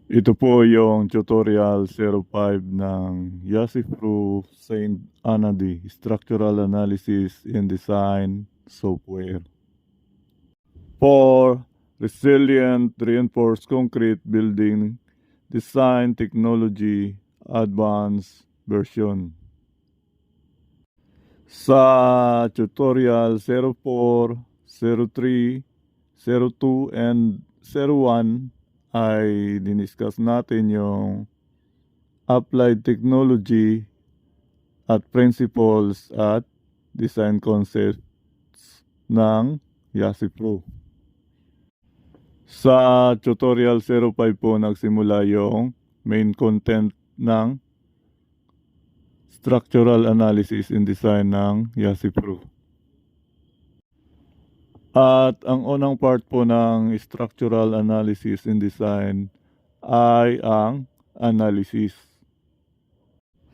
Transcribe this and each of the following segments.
Ito po yung tutorial 05 ng Yasifru Saint Anadi Structural Analysis in Design Software. For Resilient Reinforced Concrete Building Design Technology Advanced Version. Sa tutorial 04, 03, 02, and 01 ay diniscuss natin yung applied technology at principles at design concepts ng Yasipro. Sa tutorial 05 po nagsimula yung main content ng structural analysis and design ng Yasipro. At ang unang part po ng structural analysis and design ay ang analysis.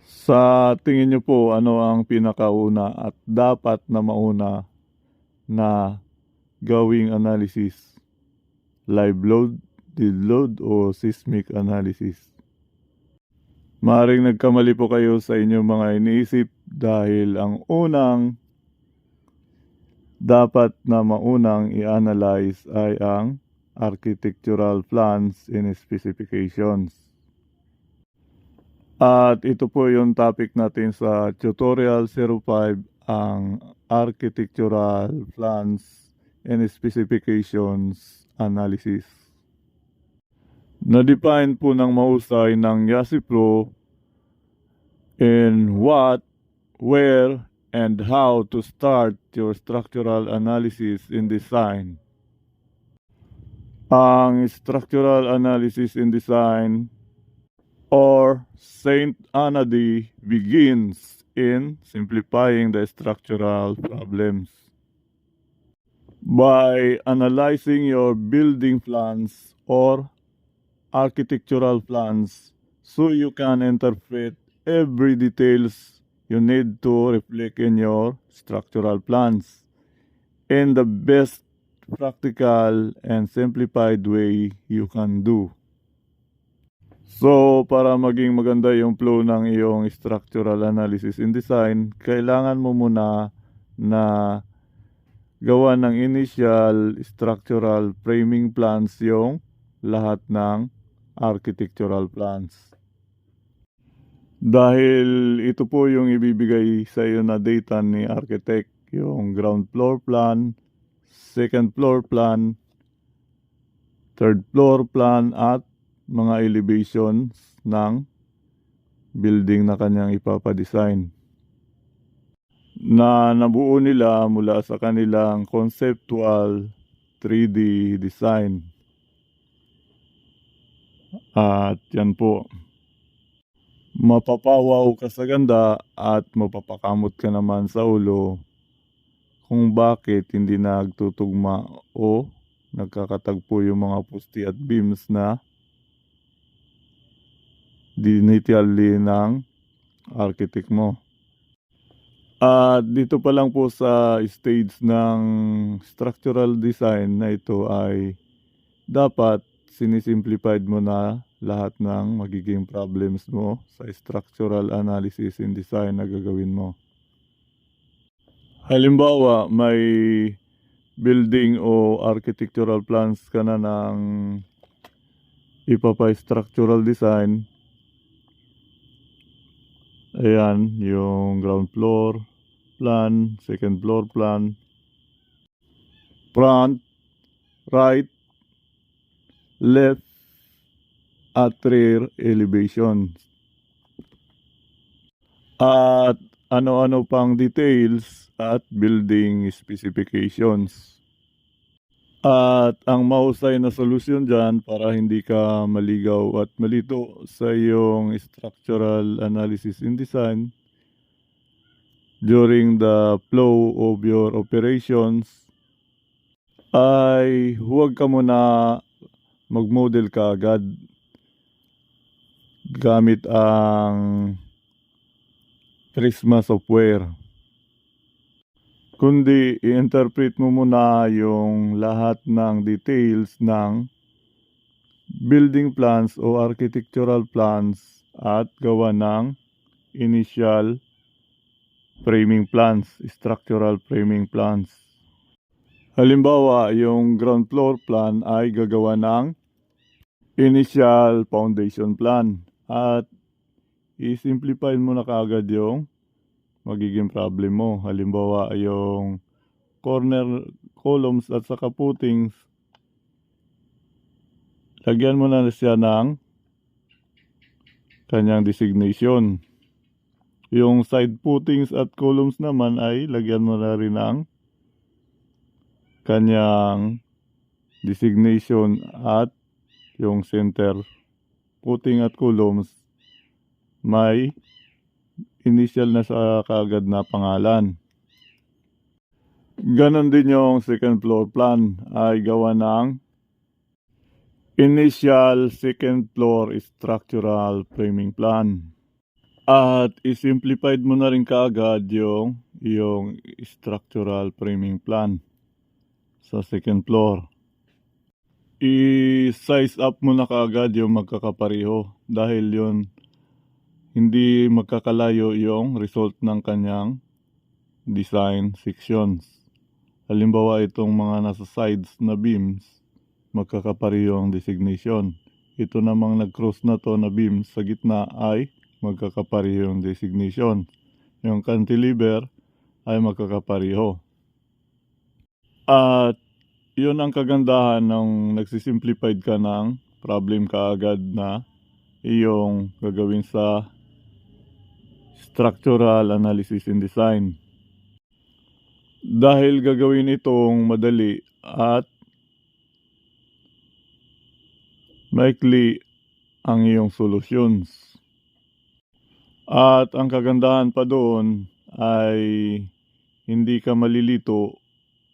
Sa tingin niyo po, ano ang pinakauna at dapat na mauna na gawing analysis? Live load, dead load, o seismic analysis? Maaaring nagkamali po kayo sa inyong mga iniisip dahil ang unang dapat na maunang i-analyze ay ang architectural plans and specifications. At ito po yung topic natin sa tutorial 05, ang architectural plans and specifications analysis. Na-define po ng mahusay ng Yasipro in what, where, and how to start your structural analysis in design. Ang structural analysis in design or Saint Anadi begins in simplifying the structural problems. By analyzing your building plans or architectural plans so you can interpret every details you need to reflect in your structural plans in the best practical and simplified way you can do. So, para maging maganda yung flow ng iyong structural analysis in design, kailangan mo muna na gawa ng initial structural framing plans yung lahat ng architectural plans. Dahil ito po yung ibibigay sa iyo na data ni architect, yung ground floor plan, second floor plan, third floor plan, at mga elevations ng building na kanyang ipapadesign, na nabuo nila mula sa kanilang conceptual 3D design. At yan po, mapapawaw ka sa ganda at mapapakamot ka naman sa ulo kung bakit hindi nagtutugma o nagkakatagpo yung mga poste at beams na dinitali ng architect mo. At dito pa lang po sa stage ng structural design na ito ay dapat sinisimplified mo na lahat ng magiging problems mo sa structural analysis and design na gagawin mo. Halimbawa, may building o architectural plans ka na ng ipapa-structural design. Ayan, yung ground floor plan, second floor plan, front, right, left, at rear elevation. At ano-ano pang details at building specifications. At ang mahusay na solusyon dyan para hindi ka maligaw at malito sa iyong structural analysis and design during the flow of your operations ay huwag ka muna mag-model ka agad gamit ang Prisma software, kundi i-interpret mo muna yung lahat ng details ng building plans o architectural plans at gawa ng initial framing plans, structural framing plans. Halimbawa, yung ground floor plan ay gagawa ng initial foundation plan at i-simplify mo na kaagad yung magiging problem mo. Halimbawa, yung corner columns at saka footings, lagyan mo na siya ng kanyang designation. Yung side footings at columns naman ay lagyan mo na rin ng kanyang designation at yung center footing at columns may initial na sa kaagad na pangalan. Ganon din yung second floor plan ay gawa ng initial second floor structural framing plan. At i-simplified mo na rin kaagad yung structural framing plan sa second floor. I-size up mo na kaagad yung magkakapareho dahil yun hindi magkakalayo yung result ng kanyang design sections. Halimbawa itong mga nasa sides na beams, magkakapareho ang designation. Ito namang nag-cross na to na beams sa gitna ay magkakapareho yung designation. Yung cantilever ay magkakapareho. At yun ang kagandahan ng nagsisimplified ka ng problem kaagad na iyong gagawin sa structural analysis and design. Dahil gagawin itong madali at maikli ang iyong solutions. At ang kagandahan pa doon ay hindi ka malilito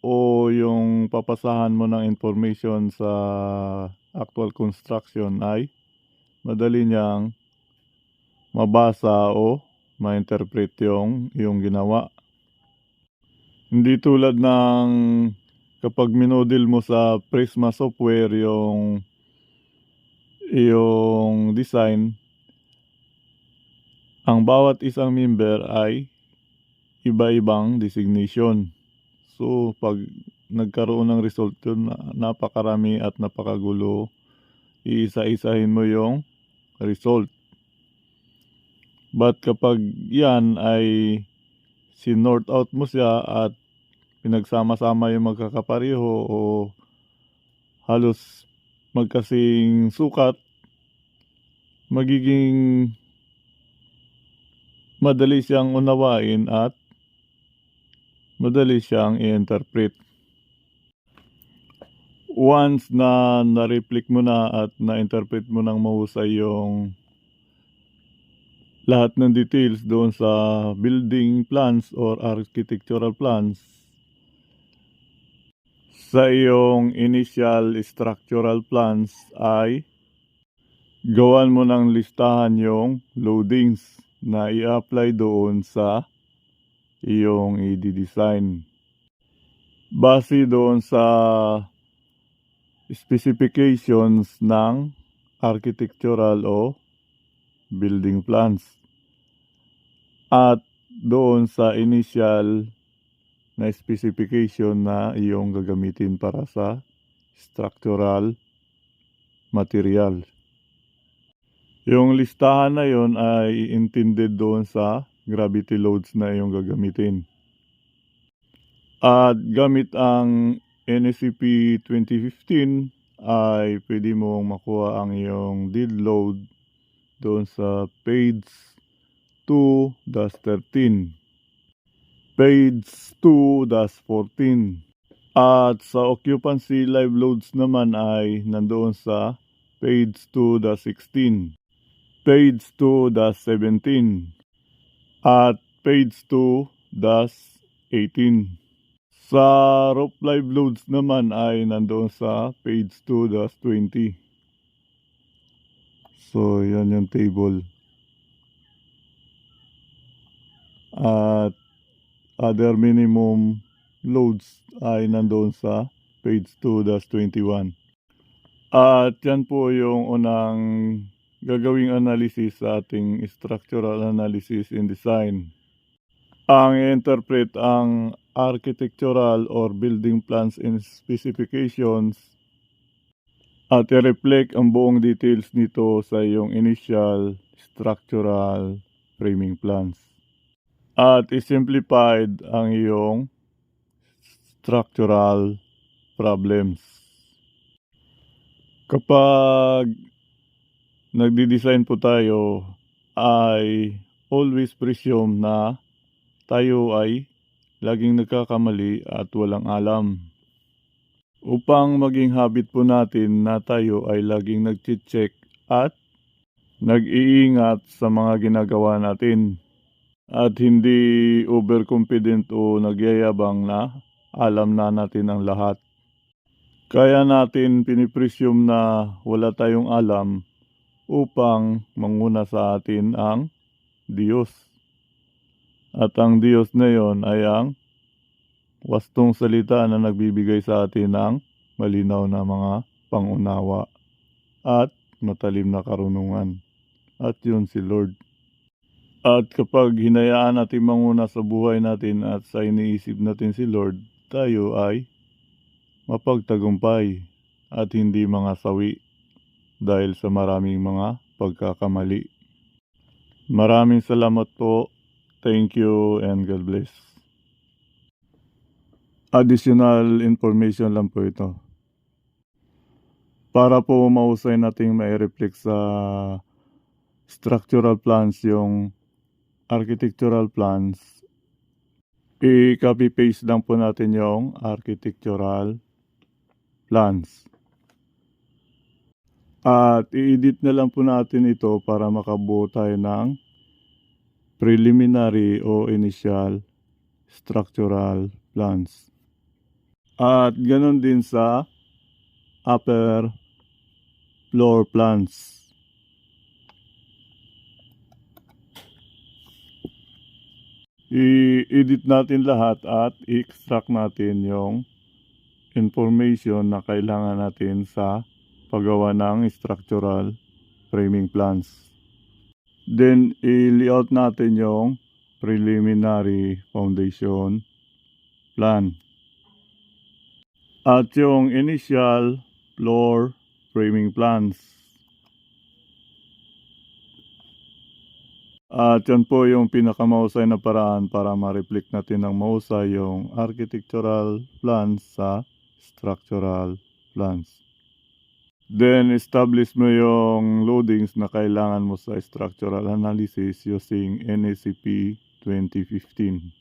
o yung papasahan mo ng information sa actual construction ay madali niyang mabasa o ma-interpret yung ginawa. Hindi tulad ng kapag minodel mo sa Prisma software yung design, ang bawat isang member ay iba-ibang designation. So pag nagkaroon ng result yun, napakarami at napakagulo, iisa-isahin mo yung result. But kapag yan ay sinort out mo siya at pinagsama-sama yung magkakapareho o halos magkasing sukat, magiging madali siyang unawain at madali siyang i-interpret. Once na na-reflect mo na at na-interpret mo ng mahusay yung lahat ng details doon sa building plans or architectural plans, sa iyong initial structural plans ay gawan mo ng listahan yung loadings na i-apply doon sa iyong i-design. Base doon sa specifications ng architectural o building plans. At doon sa initial na specification na iyong gagamitin para sa structural material. Yung listahan na yon ay intended doon sa gravity loads na iyong gagamitin. At gamit ang NSCP 2015 ay pwede mong makuha ang iyong dead load doon sa page 2-13, page 2-14. At sa occupancy live loads naman ay nandoon sa page 2-16, page 2-17, at page 2-18. Sa roof live loads naman ay nandoon sa page 2-20. So, yan yung table. At other minimum loads ay nandoon sa page 2-21. At yan po yung unang gagawing analysis sa ating structural analysis in design. Ang i-interpret ang architectural or building plans and specifications at i-reflect ang buong details nito sa iyong initial structural framing plans. At i-simplified ang iyong structural problems. Kapag nagdi-design po tayo ay always presume na tayo ay laging nagkakamali at walang alam. Upang maging habit po natin na tayo ay laging nag-check at nag-iingat sa mga ginagawa natin at hindi overconfident o nagyayabang na alam na natin ang lahat. Kaya natin pinipresume na wala tayong alam upang manguna sa atin ang Diyos. At ang Diyos na yon ay ang wastong salita na nagbibigay sa atin ng malinaw na mga pangunawa at matalim na karunungan. At yun si Lord. At kapag hinayaan natin manguna sa buhay natin at sa iniisip natin si Lord, tayo ay mapagtagumpay at hindi mga sawi dahil sa maraming mga pagkakamali. Maraming salamat po. Thank you and God bless. Additional information lang po ito. Para po mahusay nating mai-reflect sa structural plans yung architectural plans, i-copy paste lang po natin yung architectural plans. At i-edit na lang po natin ito para makabuo tayo ng preliminary o initial structural plans. At ganun din sa upper floor plans. I-edit natin lahat at i-extract natin yung information na kailangan natin sa paggawa ng structural framing plans. Then, i-layout natin yung preliminary foundation plan. At yung initial floor framing plans. At yan po yung pinakamahusay na paraan para ma-reflect natin ng mahusay yung architectural plans sa structural plans. Then, establish mo yung loadings na kailangan mo sa structural analysis using NACP 2015.